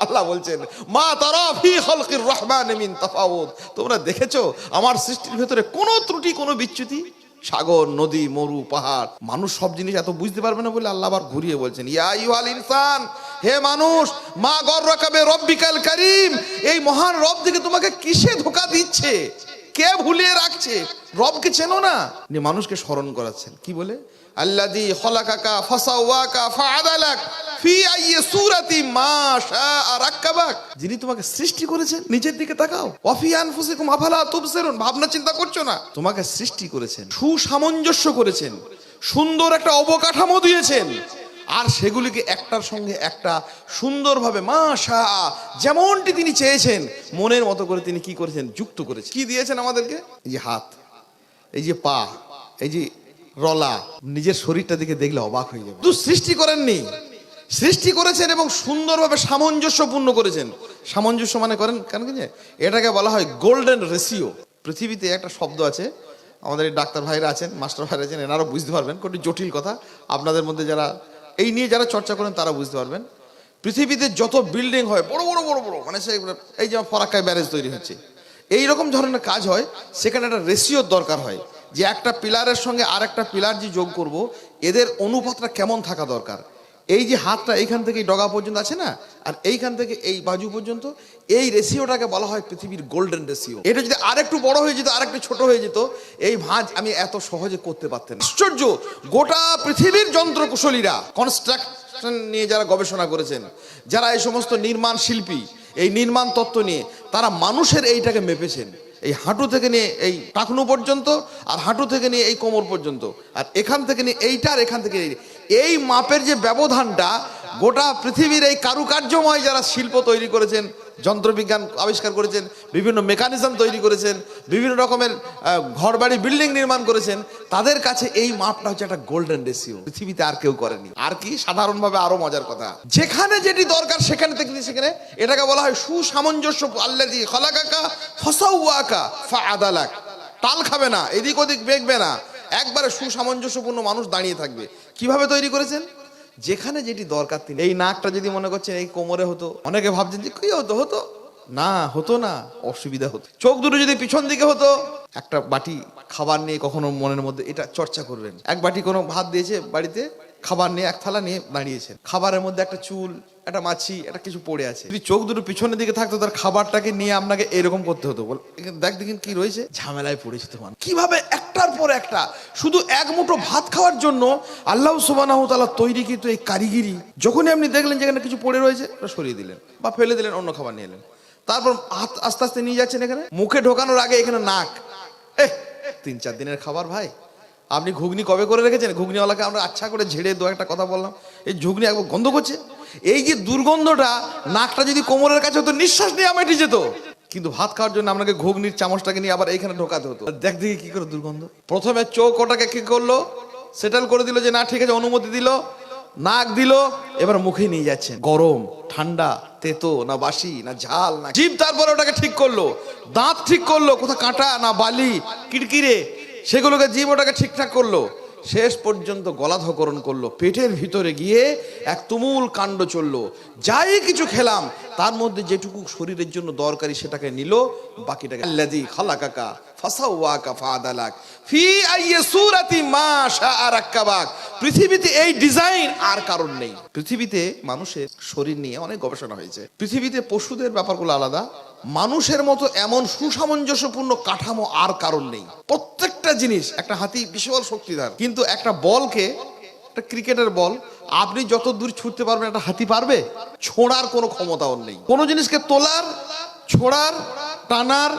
আল্লাহ বলছেন মা তারা ফি খালকির রহমানে মিন তাফাউত, তোমরা দেখেছো আমার সৃষ্টির ভেতরে কোনো ত্রুটি, কোনো বিচ্যুতি? সাগর, নদী, মরু, পাহাড়, মানুষ সব জিনিস এত বুঝতে পারবে না বলে আল্লাহ আবার ঘুরিয়ে বলছেন ইয়া আইয়ুহাল ইনসান, হে মানুষ, মা গররাকা বিরব্বিকাল কারীম, এই মহান রব থেকে তোমাকে কিসে ধোঁকা দিচ্ছে, কে ভুলিয়ে রাখছে? রবকে চেনো না? মানুষকে স্মরণ করাচ্ছেন কি বলে, আল্লাযী খলাকাকা ফাসাওয়াকা ফাআদালাক ফি আইয়ি সূরাতি মা শাআ রাক্কাবাক, যিনি তোমাকে সৃষ্টি করেছেন, নিচের দিকে তাকাও, ওয়া ফি আনফুসিকুম আফালা তুবসিরুন, ভাবনা চিন্তা করছো না? তোমাকে সৃষ্টি করেছেন, সুসামঞ্জস্য করেছেন, সুন্দর একটা অবকাঠামো দিয়েছেন, আর সেগুলিকে একটার সঙ্গে একটা সুন্দরভাবে মা শাআ যেমনটি তিনি চেয়েছেন মনের মতো করে তিনি কি করেছেন, যুক্ত করেছেন। কি দিয়েছেন আমাদেরকে? এই যে হাত, এই যে পা, এই যে রলা, নিজের শরীরটা দিকে দেখলে অবাক হয়ে যাবে। শুধু সৃষ্টি করেননি, সৃষ্টি করেছেন এবং সুন্দরভাবে সামঞ্জস্যপূর্ণ করেছেন। সামঞ্জস্য মানে করেন কেন কি যে এটাকে বলা হয় গোল্ডেন রেশিও। পৃথিবীতে একটা শব্দ আছে, আমাদের এই ডাক্তার ভাইরা আছেন, মাস্টার ভাইরা আছেন, এনারাও বুঝতে পারবেন, কোটি জটিল কথা আপনাদের মধ্যে যারা এই নিয়ে যারা চর্চা করেন তারা বুঝতে পারবেন। পৃথিবীতে যত বিল্ডিং হয় বড় বড় বড় বড়, মানে সেই এই যে ফরাক্কায় ব্যারেজ তৈরি হচ্ছে, এই রকম ধরনের কাজ হয়, সেখানে একটা রেশিওর দরকার হয় যে একটা পিলারের সঙ্গে আর একটা পিলার যে যোগ করব এদের অনুপাতটা কেমন থাকা দরকার। এই যে হাতটা এইখান থেকে ডগা পর্যন্ত আছে না, আর এইখান থেকে এই বাজু পর্যন্ত, এই রেশিওটাকে বলা হয় পৃথিবীর গোল্ডেন রেশিও। এটা যদি আরেকটু বড় হয়ে যেত, আরেকটু ছোট হয়ে যেত, এই ভাঁজ আমি এত সহজে করতে পারতেন। আশ্চর্য, গোটা পৃথিবীর যন্ত্রকুশলীরা, কনস্ট্রাকশন নিয়ে যারা গবেষণা করেছেন, যারা এই সমস্ত নির্মাণ শিল্পী, এই নির্মাণ তত্ত্ব নিয়ে তারা মানুষের এইটাকে মেপেছেন, এই হাঁটু থেকে নিয়ে এই টাকনু পর্যন্ত, আর হাঁটু থেকে নিয়ে এই কোমর পর্যন্ত, আর এখান থেকে নিয়ে এইটা, আর এখান থেকে এই মাপের যে ব্যবধানটা, গোটা পৃথিবীর এই কারুকার্যময় যারা শিল্প তৈরি করেছেন, যন্ত্রবিজ্ঞান আবিষ্কার করেছেন, বিভিন্ন মেকানিজম তৈরি করেছেন, বিভিন্ন রকমের ঘরবাড়ি বিল্ডিং নির্মাণ করেছেন, তাদের কাছে এই মাপটা হচ্ছে একটা গোল্ডেন রেশিও। পৃথিবীতে আর কেউ করেনি। আর কি সাধারণভাবে আরো মজার কথা, যেখানে যেটি দরকার সেখানে থেকে সেখানে এটাকে বলা হয় সুসামঞ্জস্য। আল্লাযী খালাকাকা ফাসাওয়াকা ফাআদালাক। টাল খাবে না, এদিক ওদিক বেঁকবে না, একবারে সুসামঞ্জস্যপূর্ণ মানুষ দাঁড়িয়ে থাকবে। কিভাবে তৈরি করেছেন? যেখানে যেটি দরকার তিনি। এই নাকটা যদি মনে করছেন এই কোমরে হতো, অনেকে ভাবছেন যে কি হতো, হতো না, হতো না, অসুবিধা হতো। চোখ দুটো যদি পিছন দিকে হতো, একটা বাটি খাবার নিয়ে কখনো মনের মধ্যে এটা চর্চা করবেন। এক বাটি কোনো ভাত দিয়েছে বাড়িতে, খাবার নিয়ে এক থালা নিয়ে দাঁড়িয়েছেন, খাবারের মধ্যে একটা চুল, একটা মাছি, একটা কিছু পড়ে আছে। যদি চোখ দুটো পিছনের দিকে থাকতো, তার খাবারটাকে নিয়ে আপনাকে এরকম করতে হতো, বল দেখ দেখেন কি রয়েছে, ঝামেলায় পড়েছে তোমার। কিভাবে একটার পর একটা শুধু এক মুঠো ভাত খাওয়ার জন্য আল্লাহ সুবহানাহু ওয়া তাআলা তৈরি কিন্তু এই কারিগরি। যখনই আপনি দেখলেন যেখানে কিছু পড়ে রয়েছে, ওটা সরিয়ে দিলেন বা ফেলে দিলেন, অন্য খাবার নিয়ে এলেন। তারপর হাত আস্তে আস্তে নিয়ে যাচ্ছেন এখানে, মুখে ঢোকানোর আগে এখানে নাক। 3-4 দিনের খাবার ভাই। আপনি ঘুগনি কবে করে রেখেছেন? ঘুগনিওয়ালাকে আমরা আচ্ছা করে ঝেড়ে দু একটা কথা বললাম, এই ঘুগনি একবার গন্ধ করছে। এই যে দুর্গন্ধটা, নাকটা যদি কোমরের কাছে হতো, নিঃশ্বাস নিয়ে আমার যেত। কিন্তু ভাত খাওয়ার জন্য আপনাকে ঘুগনির চামচটাকে নিয়ে আবার এইখানে ঢোকাতে হতো। দেখ দেখি কি করে দুর্গন্ধ। প্রথমে চোখ ওটাকে কি করলো, সেটেল করে দিল যে না ঠিক আছে, অনুমতি দিল, নাক দিল, এবার মুখে নিয়ে যাচ্ছে। গরম, ঠান্ডা, তেতো না বাসি না ঝাল না। জিভ তারপরে ওটাকে ঠিক করলো, দাঁত ঠিক করলো, কোথা কাঁটা না বালি কিরকিরে, সেগুলোকে জীব ওটাকে ঠিকঠাক করলো। শেষ পর্যন্ত গলাধকরণ করলো, পেটের ভিতরে গিয়ে এক তুমুল কাণ্ড চললো। যাই কিছু খেলাম তার মধ্যে যেটুকু শরীরের জন্য দরকারি সেটাকে নিল, বাকিটাকে আল্লাযী খালাকাকা ফাসাওয়াকা ফাআদালাক ফি আইয়ি সূরাতি মা শাআ রাক্কাবাক। পৃথিবীতে এই ডিজাইন আর কারণ নেই। পৃথিবীতে মানুষের শরীর নিয়ে অনেক গবেষণা হয়েছে। পৃথিবীতে পশুদের ব্যাপারগুলো আলাদা, মানুষের মতো এমন সুসামঞ্জস্যপূর্ণ কাঠামো আর কারণ নেই। প্রত্যেকটা জিনিস, একটা হাতি বিশাল শক্তিধর, কিন্তু একটা বলকে, একটা ক্রিকেটের বল আপনি যত দূর ছুটতে পারবেন একটা হাতি পারবে? ছোঁড়ার কোনো ক্ষমতা ওর নেই। কোনো জিনিসকে তোলার, ছোড়ার, টানার,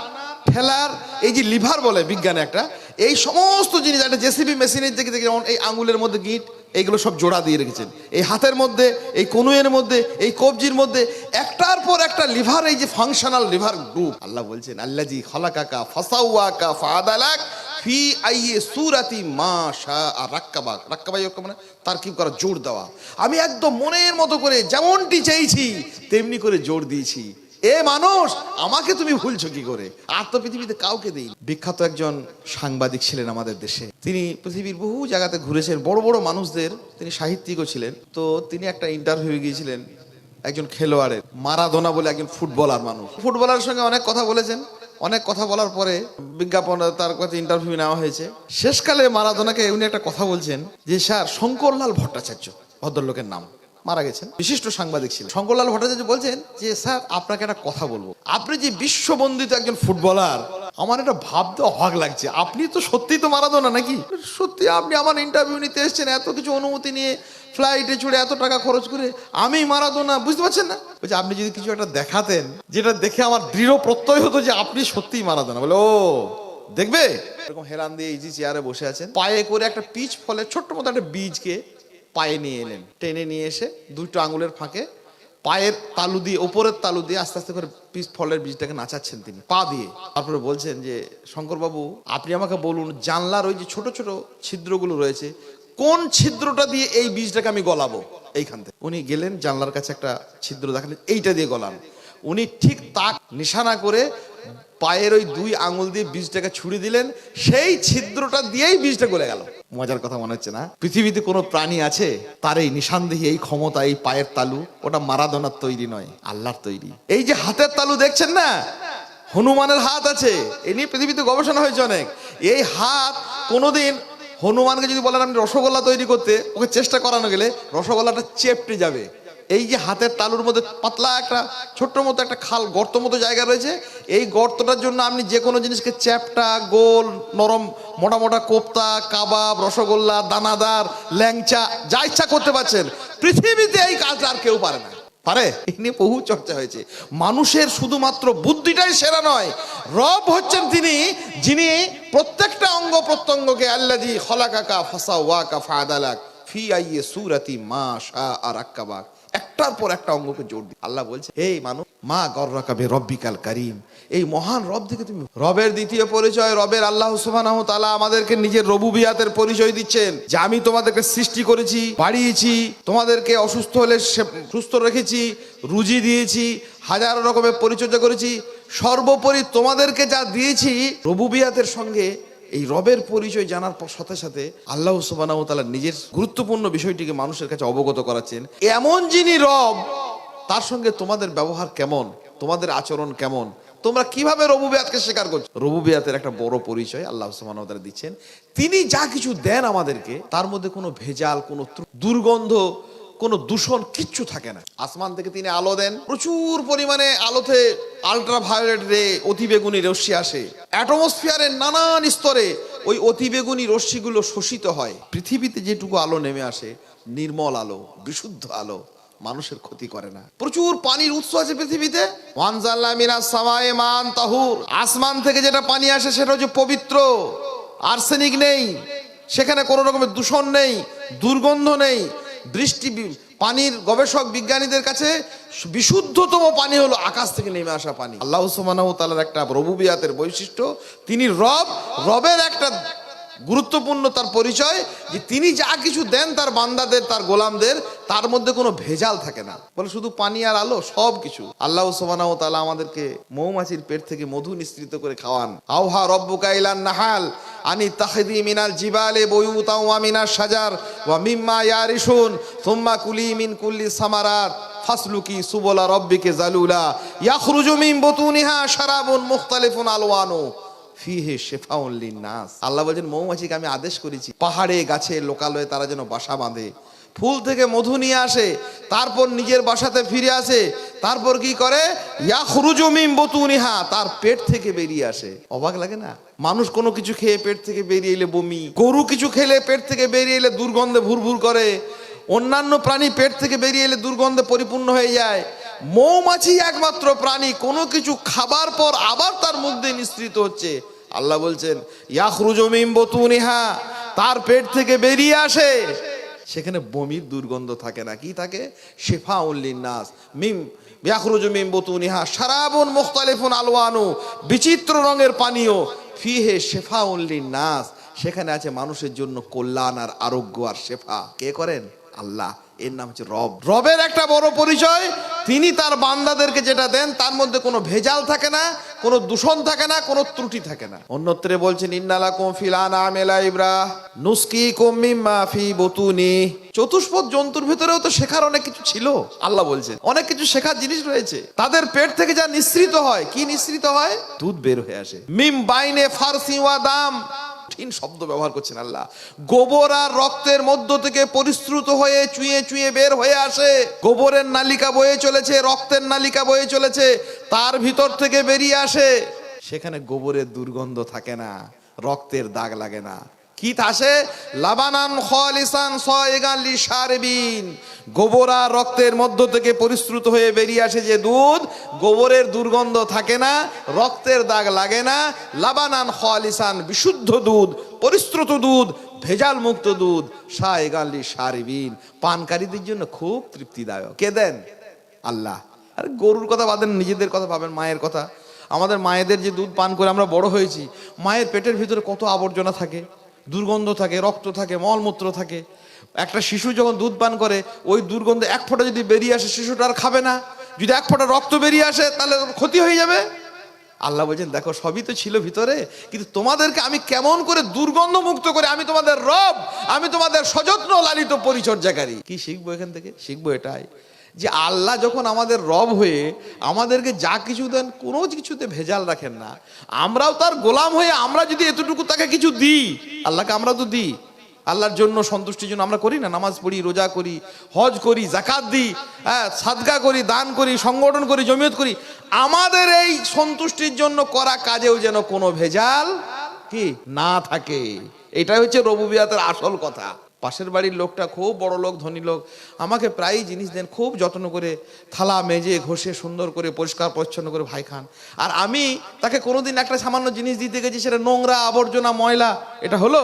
ঠেলার, এই যে লিভার বলে বিজ্ঞানে একটা, এই সমস্ত জিনিস একটা জেসিবি মেশিনের দিকে দেখে, যেমন এই আঙুলের মধ্যে গিঁট, এইগুলো সব জোড়া দিয়ে রেখেছেন। এই হাতের মধ্যে, এই কনুইয়ের মধ্যে, এই কবজির মধ্যে একটার পর একটা লিভার, এই যে ফাংশনাল লিভার গ্রুপ। আল্লাহ বলছেন আল্লাযী খালাকাকা ফাসাওয়াকা ফাআদালাক ফি আইয়ি সূরাতি মা শাআ রাক্কাবাক। রাক্কাবাক মানে তারকিব করা, জোর দেওয়া। আমি একদম মনের মতো করে যেমনটি চাইছি তেমনি করে জোর দিয়েছি। এ মানুষ, আমাকে তুমি ভুলছো কি করে? আর তো পৃথিবীতে কাউকে দেই। বিখ্যাত একজন সাংবাদিক ছিলেন আমাদের দেশে। তিনি পৃথিবীর বহু জায়গাতে ঘুরেছেন, বড় বড় মানুষদের, তিনি সাহিত্যিকও ছিলেন। তো তিনি একটা ইন্টারভিউ গিয়েছিলেন একজন খেলোয়াড়ের, মারাদোনা বলে একজন ফুটবলার মানুষ। ফুটবলারের সঙ্গে অনেক কথা বলেছেন। অনেক কথা বলার পরে বিজ্ঞাপন, তার কাছে ইন্টারভিউ নেওয়া হয়েছে। শেষকালে মারাদোনাকে উনি একটা কথা বলছেন যে স্যার, শঙ্করলাল ভট্টাচার্য ভদ্রলোকের নাম, মারা গেছেন, বিশিষ্ট সাংবাদিক ছিলেন। শঙ্করলাল ভট্টাচার্য বলছেন যে স্যার, আপনাকে একটা কথা বলবো। আপনি যে বিশ্ববন্দিত একজন ফুটবলার, আমার এটা ভাবতে অবাক লাগছে। আপনি তো সত্যিই তো মারাদোনা নাকি? সত্যি আপনি আমার ইন্টারভিউ নিতে এসেছেন, এত কিছু অনুমতি নিয়ে, ফ্লাইটে চড়ে এত টাকা খরচ করে, আমি মারাদোনা, বুঝতে পারছেন না? বলছে আপনি যদি কিছু একটা দেখাতেন যেটা দেখে আমার দৃঢ় প্রত্যয় হতো যে আপনি সত্যিই মারাদোনা। বলে ও দেখবে, এরকম হেলান দিয়ে ইজি চেয়ারে বসে আছেন, পায়ে করে একটা পিচ ফলে ছোট্ট মতো একটা বীজকে পায়ে নিয়ে এলেন, টেনে নিয়ে এসে দুটো আঙুলের ফাঁকে পায়ের তালু দিয়ে, ওপরের তালু দিয়ে আস্তে আস্তে করে ফলের বীজটাকে নাচাচ্ছেন তিনি পা দিয়ে। তারপরে বলছেন যে শঙ্করবাবু, আপনি আমাকে বলুন, জানলার ওই যে ছোট ছোট ছিদ্রগুলো রয়েছে, কোন ছিদ্রটা দিয়ে এই বীজটাকে আমি গলাবো। এইখান থেকে উনি গেলেন, জানলার কাছে একটা ছিদ্র দেখালেন, এইটা দিয়ে গলান। উনি ঠিক তাক নিশানা করে পায়ের ওই 2 আঙুল দিয়ে বীজটাকে ছুড়ে দিলেন, সেই ছিদ্রটা দিয়েই বীজটা গলে গেল। মজার কথা মনে হচ্ছে না? পৃথিবীতে কোনো প্রাণী আছে তার এই নিশানদেহী এই ক্ষমতা, এই পায়ের তালু? ওটা মারাদোনার তৈরি নয়, আল্লাহর তৈরি। এই যে হাতের তালু দেখছেন না, হনুমানের হাত আছে, এ নিয়ে পৃথিবীতে গবেষণা হয়েছে অনেক। এই হাত কোনোদিন হনুমানকে যদি বলেন আপনি রসগোল্লা তৈরি করতে, ওকে চেষ্টা করানো গেলে রসগোল্লাটা চেপটে যাবে। এই যে হাতের তালুর মধ্যে পাতলা একটা ছোট্ট মতো একটা খাল গর্ত মতো জায়গা রয়েছে, এই গর্তটার জন্য আপনি যে কোনো জিনিসকে চ্যাপটা, গোল, নরম, মোটা মোটা কোপ্তা, কাবাব, রসগোল্লা, দানাদার, ল্যাংচা যা ইচ্ছা করতে পারছেন। পৃথিবীতে এই কাজ আর কেউ পারে না। পারে? এই নিয়ে বহু চর্চা হয়েছে। মানুষের শুধুমাত্র বুদ্ধিটাই সেরা নয়, রব হচ্ছেন তিনি যিনি প্রত্যেকটা অঙ্গ প্রত্যঙ্গকে আল্লাযী খলাকাকা ফাসাওয়াকা ফাআদালাক ফি আইয়ি সূরাতি মা শাআ রাক্কাবাক, একটার পর একটা অঙ্গকে জোর দিয়ে আল্লাহ বলছে, এই মানুষ, মা গররাকা বিরব্বিকাল কারীম, এই মহান রব থেকে তুমি। রবের দ্বিতীয় পরিচয়, রবের আল্লাহ সুবহানাহু ওয়া তাআলা আমাদেরকে নিজের রবুবিয়াতের পরিচয় দিচ্ছেন, যে আমি তোমাদেরকে সৃষ্টি করেছি, বাড়িয়েছি, তোমাদেরকে অসুস্থ হলে সুস্থ রেখেছি, রুজি দিয়েছি, হাজার রকমের পরিচর্যা করেছি, সর্বোপরি তোমাদেরকে যা দিয়েছি। রবুবিয়াতের সঙ্গে এই রবের পরিচয় জানার সাথে সাথে আল্লাহ সুবহানাহু ওয়া তাআলা নিজের গুরুত্বপূর্ণ বিষয়টিকে মানুষের কাছে অবগত করাচ্ছেন। এমন যিনি রব, তার সঙ্গে তোমাদের ব্যবহার কেমন, তোমাদের আচরণ কেমন, তোমরা কিভাবে রবুবিয়াতকে স্বীকার করছো। রবুবিয়াতের একটা বড় পরিচয় আল্লাহ সুবহানাহু ওয়া তাআলা দিচ্ছেন। তিনি যা কিছু দেন আমাদেরকে, তার মধ্যে কোনো ভেজাল, কোনো দুর্গন্ধ, কোনো দূষণ কিচ্ছু থাকে না। আসমান থেকে তিনি আলো দেন, প্রচুর পরিমাণে আলোতে আল্ট্রাভায়োলেট রে, অতিবেগুনি রশ্মি আসে। অ্যাটমসফিয়ারের নানান স্তরে ওই অতিবেগুনি রশ্মিগুলো শোষিত হয়। পৃথিবীতে যেটুকু আলো নেমে আসে, নির্মল আলো, বিশুদ্ধ আলো, মানুষের ক্ষতি করে না। প্রচুর পানির উৎস আছে পৃথিবীতে। ওয়ানজালনা মিনাস সামায়ে মান তাহুর, আসমান থেকে যেটা পানি আসে সেটা হচ্ছে পবিত্র, আর্সেনিক নেই সেখানে, কোনো রকমের দূষণ নেই, দুর্গন্ধ নেই। বৃষ্টি পানির গবেষক বিজ্ঞানীদের কাছে বিশুদ্ধতম পানি হলো আকাশ থেকে নেমে আসা পানি। আল্লাহ সুবহানাহু ওয়া তাআলার একটা রবুবিয়াতের বৈশিষ্ট্য, তিনি রব। রবের একটা গুরুত্বপূর্ণ তার পরিচয় যে তিনি যা কিছু দেন তার বান্দাদের, তার গোলামদের, তার মধ্যে কোনো ভেজাল থাকে না। বলে শুধু পানি আর আলো, সব কিছু। আল্লাহ সুবহানাহু ওয়া তাআলা আমাদেরকে মৌমাছির পেট থেকে মধু নিঃসৃত করে খাওয়ান। আওহা রব্বুকা ইলান নাহাল আনি তাখদি মিনাল জিবালে বুয়ুতাও ওয়া মিনাশ শাজার ওয়া মিম্মা ইয়ারিশুন সুম্মা কুলি মিন কুল্লি সামারাত ফাসলুকি সুবুলা রব্বিকে জালুলা ইয়াখরুজু মিন বুতুনিহা শারাবুন মুখতালিফুন আলওয়ানু ফিহে শিফাউন লিন্নাস। আল্লাহ বলেন, মৌমাছিকে আমি আদেশ করেছি পাহাড়ে গাছে লোকালয়ে তারা যেন বাসা বাঁধে, ফুল থেকে মধু নিয়ে আসে, তারপর নিজের বাসাতে ফিরে আসে, তারপর কি করে, ইয়াখরুজু মিন বুতুনিহা, তার পেট থেকে বেরিয়ে আসে। অবাক লাগে না? মানুষ কোনো কিছু খেয়ে পেট থেকে বেরিয়ে এলে বমি, গরু কিছু খেলে পেট থেকে বেরিয়ে এলে দুর্গন্ধে ভুরভুর করে, অন্যান্য প্রাণী পেট থেকে বেরিয়ে এলে দুর্গন্ধে পরিপূর্ণ হয়ে যায়। মৌমাছি একমাত্র প্রাণী কোনো কিছু খাবার পর আবার তার মুখ দিয়ে নিঃসৃত হচ্ছে। আল্লাহ বলছেন, ইয়াখরুজু মিন বুতুনিহা, তার পেট থেকে বেরিয়ে আসে, সেখানে বমির দুর্গন্ধ থাকে না। কি থাকে? শিফাউন লিন্নাস, মিম ইয়াখরুজু মিন বুতুনিহা শারাবুন মুখতালিফুন আলওয়ানু, বিচিত্র রঙের পানীয়, ফিহে শিফাউন লিন্নাস, সেখানে আছে মানুষের জন্য কল্যাণ আর আরোগ্য আর শেফা। কে করেন? আল্লাহ। এর নাম হচ্ছে রব। রবের একটা বড় পরিচয়, তিনি তার বান্দাদেরকে যেটা দেন তার মধ্যে কোনো ভেজাল থাকে না, কোনো দূষণ থাকে না, কোনো ত্রুটি থাকে না। অন্যত্রে বলছেন, ইন্নালাকুম ফিল আনআমি লাইব্রা নুসকিকুম মিম্মা ফি বুতুনি। চতুষ্পদ জন্তুর ভিতরেও তো শেখার অনেক কিছু ছিল। আল্লাহ বলছেন অনেক কিছু শেখার জিনিস রয়েছে। তাদের পেট থেকে যা নিঃসৃত হয়, কি নিঃসৃত হয়? দুধ বের হয়ে আসে। মিম বাইনে ফারসি ওয়া দাম, কঠিন শব্দ ব্যবহার করছেন আল্লাহ। গোবর আর রক্তের মধ্য থেকে পরিশ্রুত হয়ে চুইয়ে চুইয়ে বের হয়ে আসে। গোবরের নালিকা বয়ে চলেছে, রক্তের নালিকা বয়ে চলেছে, তার ভিতর থেকে বেরিয়ে আসে। সেখানে গোবরের দুর্গন্ধ থাকে না, রক্তের দাগ লাগে না। কি আসে? লাবানান খালিসান সায়গান লিশারিবিন, গোবর আর রক্তের মধ্য থেকে পরিশ্রুত হয়ে বেরিয়ে আসে যে দুধ, গোবরের দুর্গন্ধ থাকে না, রক্তের দাগ লাগে না। লাবানান খালিসান, বিশুদ্ধ দুধ, পরিশ্রুত দুধ, ভেজাল মুক্ত দুধ, সায়গান লিশারিবিন, পানকারীদের জন্য খুব তৃপ্তিদায়ক। কে দেন? আল্লাহ। আরে গরুর কথা বাদেন, নিজেদের কথা ভাবেন, মায়ের কথা। আমাদের মায়েদের যে দুধ পান করে আমরা বড় হয়েছি, মায়ের পেটের ভিতরে কত আবর্জনা থাকে, দুর্গন্ধ থাকে, রক্ত থাকে, মলমূত্র থাকে। একটা শিশু যখন দুধ পান করে, ওই দুর্গন্ধ এক ফোঁটা যদি বেরিয়ে আসে, শিশুটা আর খাবে না। যদি এক ফোঁটা রক্ত বেরিয়ে আসে, তাহলে ক্ষতি হয়ে যাবে। আল্লাহ বলছেন, দেখো সবই তো ছিল ভিতরে, কিন্তু তোমাদেরকে আমি কেমন করে দুর্গন্ধ মুক্ত করে, আমি তোমাদের রব, আমি তোমাদের সযত্ন লালিত পরিচর্যাকারী। কি শিখবো এখান থেকে? শিখবো এটাই যে আল্লাহ যখন আমাদের রব হয়ে আমাদেরকে যা কিছু দেন, কোনো কিছুতে ভেজাল রাখেন না। আমরাও তার গোলাম হয়ে আমরা যদি এতটুকু তাকে কিছু দিই, আল্লাহকে আমরা তো দিই আল্লাহর জন্য, সন্তুষ্টির জন্য আমরা করি না? নামাজ পড়ি, রোজা করি, হজ করি, যাকাত দিই, হ্যাঁ, সাদকা করি, দান করি, সংগঠন করি, জমিয়ত করি। আমাদের এই সন্তুষ্টির জন্য করা কাজেও যেন কোনো ভেজাল কি না থাকে। এটাই হচ্ছে রুবুবিয়াতের আসল কথা। পাশের বাড়ির লোকটা খুব বড় লোক, ধনী লোক, আমাকে প্রায়ই জিনিস দেন, খুব যত্ন করে থালা মেজে ঘষে সুন্দর করে পরিষ্কার পরিচ্ছন্ন করে ভাই খান। আর আমি তাকে কোনোদিন একটা সামান্য জিনিস দিতে গেছি, সেটা নোংরা, আবর্জনা, ময়লা। এটা হলো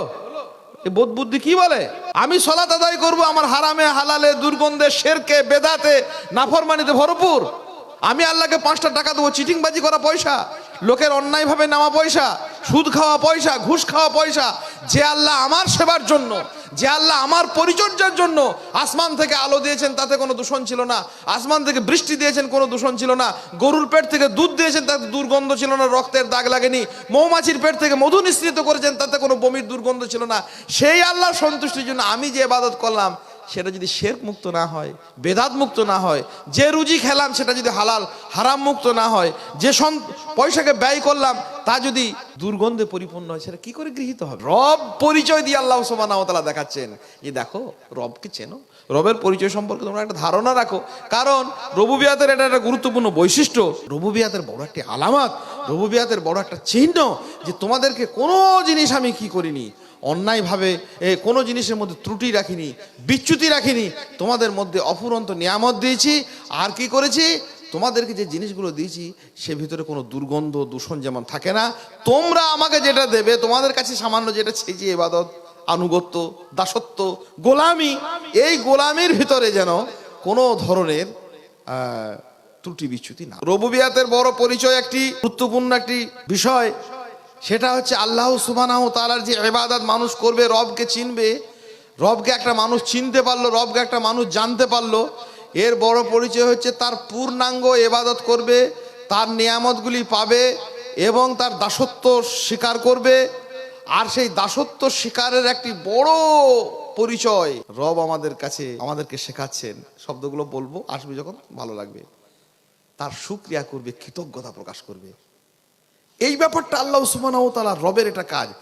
বোধ বুদ্ধি কি বলে? আমি সালাত আদায় করব, আমার হারামে হালালে দুর্গন্ধে শিরকে বেদাতে নাফরমানিতে ভরপুর। আমি আল্লাহকে 5টা টাকা দেবো, চিটিংবাজি করা পয়সা, লোকের অন্যায়ভাবে নেওয়া পয়সা, সুদ খাওয়া পয়সা, ঘুষ খাওয়া পয়সা। যে আল্লাহ আমার সেবার জন্য, যে আল্লাহ আমার পরিচর্যার জন্য আসমান থেকে আলো দিয়েছেন, তাতে কোনো দূষণ ছিল না। আসমান থেকে বৃষ্টি দিয়েছেন, কোনো দূষণ ছিল না। গরুর পেট থেকে দুধ দিয়েছেন, তাতে দুর্গন্ধ ছিল না, রক্তের দাগ লাগেনি। মৌমাছির পেট থেকে মধু নিঃসৃত করেছেন, তাতে কোনো বমির দুর্গন্ধ ছিল না। সেই আল্লাহর সন্তুষ্টির জন্য আমি যে ইবাদত করলাম, সেটা যদি শিরক মুক্ত না হয়, বেদাত মুক্ত না হয়, যে রুজি খেলাম সেটা যদি হালাল হারাম মুক্ত না হয়, যে পয়সাকে ব্যয় করলাম তা যদি দুর্গন্ধে পরিপূর্ণ হয়, সেটা কি করে গৃহীত হবে? রব পরিচয় দিয়ে আল্লাহ সুবহানাহু ওয়া তাআলা দেখাচ্ছেন যে দেখো, রবকে চেনো, রবের পরিচয় সম্পর্কে তোমরা একটা ধারণা রাখো। কারণ রুবুবিয়াতের এটা একটা গুরুত্বপূর্ণ বৈশিষ্ট্য, রুবুবিয়াতের বড় একটি আলামত, রুবুবিয়াতের বড় একটা চিহ্ন, যে তোমাদেরকে কোনো জিনিস আমি কি করিনি, অন্যায়ভাবে কোনো জিনিসের মধ্যে ত্রুটি রাখিনি, বিচ্যুতি রাখিনি। তোমাদের মধ্যে অফুরন্ত নিয়ামত দিয়েছি। আর কি করেছি? তোমাদেরকে যে জিনিসগুলো দিয়েছি, সে ভিতরে কোনো দুর্গন্ধ, দূষণ যেমন থাকে না। তোমরা আমাকে যেটা দেবে, তোমাদের কাছে সামান্য যেটা চেয়েছি, ইবাদত, আনুগত্য, দাসত্ব, গোলামি, এই গোলামির ভিতরে যেন কোনো ধরনের ত্রুটি বিচ্যুতি না। রুবুবিয়াতের বড় পরিচয়, একটি গুরুত্বপূর্ণ একটি বিষয়, সেটা হচ্ছে আল্লাহ সুবহানাহু ওয়া তাআলার যে ইবাদত মানুষ করবে, রবকে চিনবে। রবকে একটা মানুষ চিনতে পারলো, রবকে একটা মানুষ জানতে পারলো, এর বড় পরিচয় হচ্ছে তার পূর্ণাঙ্গ ইবাদত করবে, তার নিয়ামতগুলি পাবে এবং তার দাসত্ব স্বীকার করবে। আর সেই দাসত্ব স্বীকারের একটি বড় পরিচয় রব আমাদের কাছে আমাদেরকে শেখাচ্ছেন। শব্দগুলো বলবো, আসবে যখন ভালো লাগবে। তার শুকরিয়া করবে, কৃতজ্ঞতা প্রকাশ করবে। এই ব্যাপারটা আল্লাহ সুবহানাহু ওয়া তাআলা, রবের এটা কাজ।